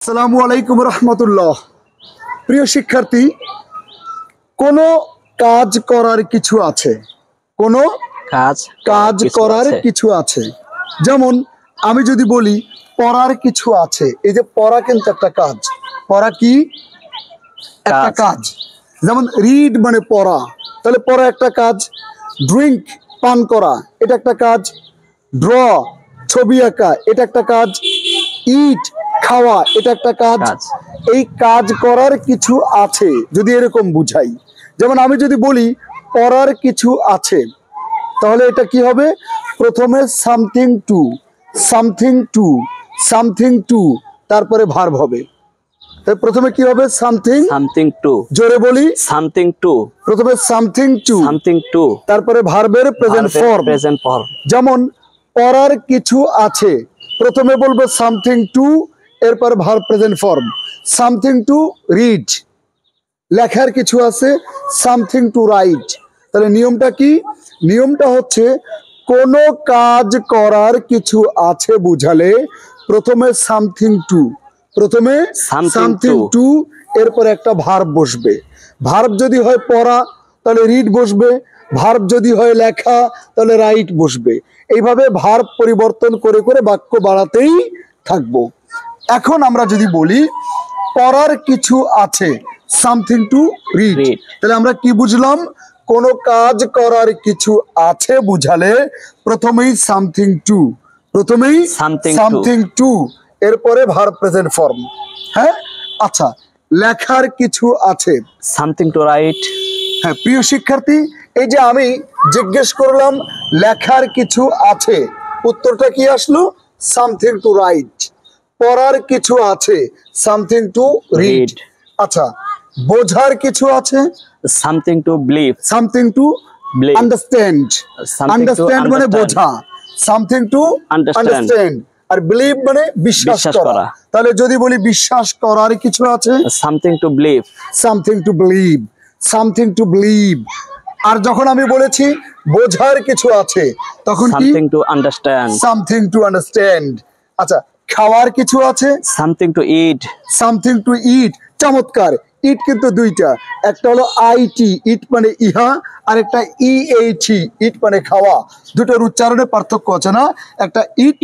আসসালামু আলাইকুম রহমতুল্লাহ। প্রিয় শিক্ষার্থী, কোনো কাজ করার কিছু আছে, কোনো কাজ করার কিছু আছে। যেমন আমি যদি বলি পড়ার কিছু আছে, এই যে পড়া কিন্তু একটা কাজ। পড়া কি? একটা কাজ। যেমন রিড মানে পড়া, তাহলে পড়া একটা কাজ। ড্রিঙ্ক পান করা, এটা একটা কাজ। ড্র ছবি আঁকা, এটা একটা কাজ। ইট খাওয়া, এটা একটা কাজ। এই কাজ করার কিছু আছে যদি এরকম বুঝাই। যেমন আমি যদি বলি পড়ার কিছু আছে, তাহলে এটা কি হবে? প্রথমে something to, something to, something to, তারপরে ভার্ব হবে। তাই প্রথমে কি হবে? Something, something to. জোরে বলি, সামথিং টু। প্রথমে সামথিং টু, সামথিং টু, তারপরে ভার্বের প্রেজেন্ট ফর্ম। Present form. যেমন পড়ার কিছু আছে, প্রথমে বলবো সামথিং টু, এরপর verb present form. Something to read, লেখার কিছু আছে। Something to right. তাহলে নিয়মটা কি? নিয়মটা হচ্ছে কোনো কাজ করার কিছু আছে বুঝালে প্রথমে সামথিং টু, প্রথমে সামথিং টু, এরপর একটা ভার্ব বসবে। ভার্ব যদি হয় পড়া তাহলে রিড বসবে, ভার্ব যদি হয় লেখা তাহলে রাইট বসবে। এইভাবে ভার্ব পরিবর্তন করে করে বাক্য বাড়াতেই থাকবো। এখন আমরা যদি বলি পড়ার কিছু আছে, সামথিং টু রিড, তাহলে আমরা কি বুঝলাম? কোনো কাজ করার কিছু আছে বুঝালে প্রথমেই সামথিং টু, প্রথমেই সামথিং টু, এরপরে ভার্ব প্রেজেন্ট ফর্ম। হ্যাঁ, আচ্ছা, লেখার কিছু আছে, সামথিং টু রাইট। হ্যাঁ প্রিয় শিক্ষার্থী, এই যে আমি জিজ্ঞেস করলাম লেখার কিছু আছে, উত্তরটা কি আসলো? Something to right. পড়ার কিছু আছে, সামথিং টু রিড। আচ্ছা, বোঝার কিছু আছে, something to believe. Something to understand. Understand মানে বোঝা, সামথিং টু আন্ডারস্ট্যান্ড। আর বিলিভ মানে বিশ্বাস করা। তাহলে যদি বলি বিশ্বাস করার কিছু আছে, something to believe. Something to believe, something to believe. আর যখন আমি বলেছি বোঝার কিছু আছে, তখন কি? Something to understand. Something to understand. আচ্ছা, খাওয়ার কিছু আছে, something to eat. Something to eat. চমৎকার। ইট কিন্তু দুইটা, একটা হলো আইটি, ইট মানে ইহা, আর একটা ইএইটি, ইট মানে খাওয়া। দুটোর উচ্চারণে পার্থক্য আছে না? একটা ইট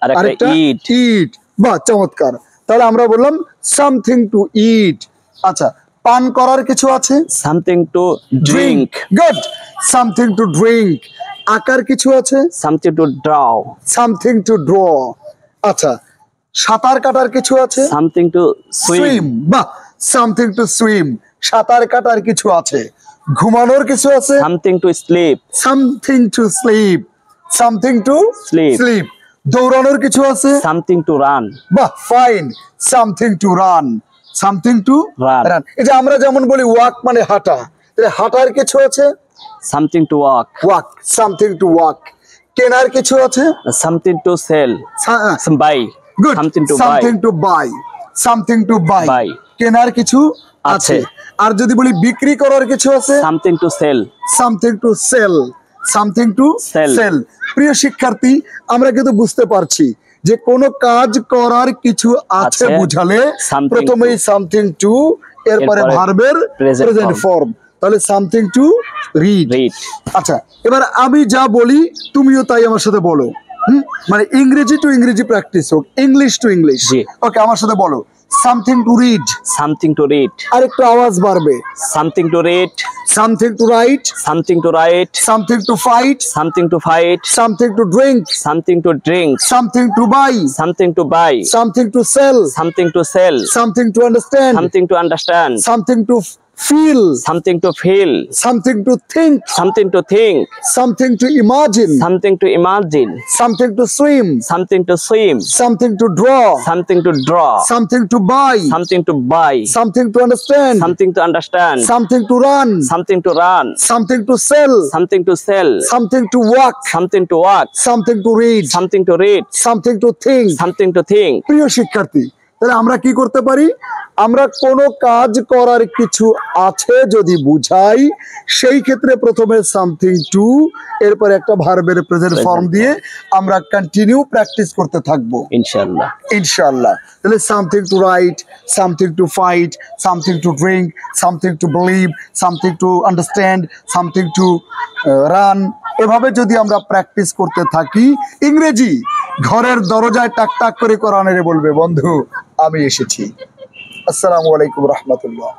আর একটা ইট। বাহ, চমৎকার। তাহলে আমরা বললাম সামথিং টু ইট। আচ্ছা, পান করার কিছু আছে, something to drink. Good, something to drink. আঁকার কিছু আছে, something two draw. Something to draw. আচ্ছা, সাঁতার কাটার কিছু আছে, সামথিং টু সুইম। বাহ, সামথিং টু সুইম। সাঁতার কাটার কিছু আছে। ঘুমানোর কিছু আছে, something to sleep. Something to sleep, something to sleep. দৌড়ানোর কিছু আছে, সামথিং টু রান। বাহ, fine, something to run, something to run. এই যে আমরা যেমন বলি ওয়াক মানে হাঁটা, তাহলে হাঁটার কিছু আছে, something to walk. Walk, something to walk. কেনার কিছু আছে, something to sell. Buy. Good, something to buy, something to buy. কেনার কিছু আছে। আর যদি বলি বিক্রি করার কিছু আছে, something to sell. Something to sell, something to sell. প্রিয় শিক্ষার্থী, আমরা কিন্তু বুঝতে পারছি যে কোন কাজ করার কিছু আছে বুঝালে প্রথমেই সামথিং টু, এরপরে ভার্বের প্রেজেন্ট ফর্ম। তাহলে সামথিং টু রিড। আচ্ছা, এবার আমি যা বলি তুমিও তাই আমার সাথে বলো। মানে ইংরেজি টু ইংরেজি প্র্যাকটিস হোক, ইংলিশ টু ইংলিশ। ওকে, আমার সাথে বলো something to read. Something to read. আর একটু আওয়াজ বাড়বে। Something to read. Something to write. Something to write. Something to fight. Something to fight. Something to drink. Something to drink. Something to buy. Something to buy. Something to sell. Something to sell. Something to understand. Something to understand. Something to feel, something to feel, something to think, something to think, something to imagine, something to imagine, something to swim, something to swim, something to draw, something to draw, something to buy, something to buy, something to understand, something to understand, something to run, something to run, something to sell, something to sell, something to walk, something to walk, something to read, something to read, something to think, something to think. প্রিয় শিক্ষার্থী, তাহলে আমরা কি করতে পারি? আমরা কোনো কাজ করার কিছু আছে যদি বুঝাই, সেই ক্ষেত্রে প্রথমে সামথিং টু, এরপর একটা ভার্বের প্রেজেন্ট ফর্ম দিয়ে আমরা কন্টিনিউ প্র্যাকটিস করতে থাকবো ইনশাআল্লাহ। ইনশাআল্লাহ। তাহলে something to write, something to fight, something to drink, something to believe, something to understand, something to run, এভাবে যদি আমরা প্র্যাকটিস করতে থাকি, ইংরেজি ঘরের দরজায় টাক টাক করে কোরআনের বলবে, বন্ধু আমি এসেছি। আসসালামু আলাইকুম রহমতুল্লাহ।